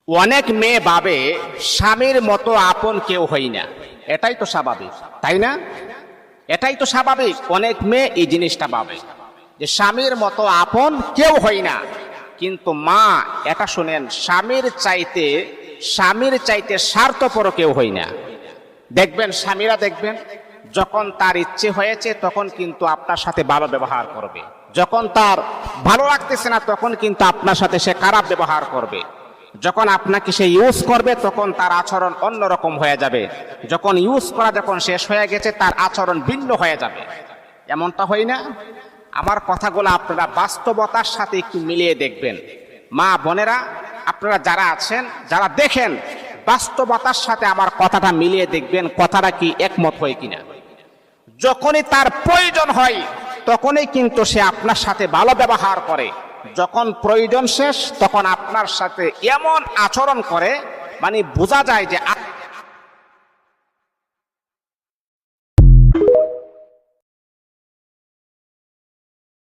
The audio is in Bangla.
অনেক মেয়ে ভাবে স্বামীর মতো আপন কেউ হই না। এটাই তো স্বাভাবিক, তাই না? এটাই তো স্বাভাবিক। অনেক মেয়ে এই জিনিসটা ভাবে যে স্বামীর মতো আপন কেউ হই না। কিন্তু মা, এটা শুনেন, স্বামীর চাইতে স্বার্থপর কেউ হই না। দেখবেন স্বামীরা, দেখবেন যখন তার ইচ্ছে হয়েছে তখন কিন্তু আপনার সাথে ভালো ব্যবহার করবে, যখন তার ভালো লাগতেছে না তখন কিন্তু আপনার সাথে সে খারাপ ব্যবহার করবে, যখন আপনাকে সে ইউজ করবে তখন তার আচরণ অন্যরকম হয়ে যাবে, যখন ইউজ করা যখন শেষ হয়ে গেছে তার আচরণ ভিন্ন হয়ে যাবে। এমনটা হয় না? আমার কথাগুলো আপনারা বাস্তবতার সাথে একটু মিলিয়ে দেখবেন। মা বোনেরা, আপনারা যারা আছেন, যারা দেখেন, বাস্তবতার সাথে আমার কথাটা মিলিয়ে দেখবেন, কথাটা কি একমত হয় কিনা। যখনই তার প্রয়োজন হয় তখনই কিন্তু সে আপনার সাথে ভালো ব্যবহার করে, যখন প্রয়োজন শেষ তখন আপনার সাথে এমন আচরণ করে মানে বোঝা যায় যে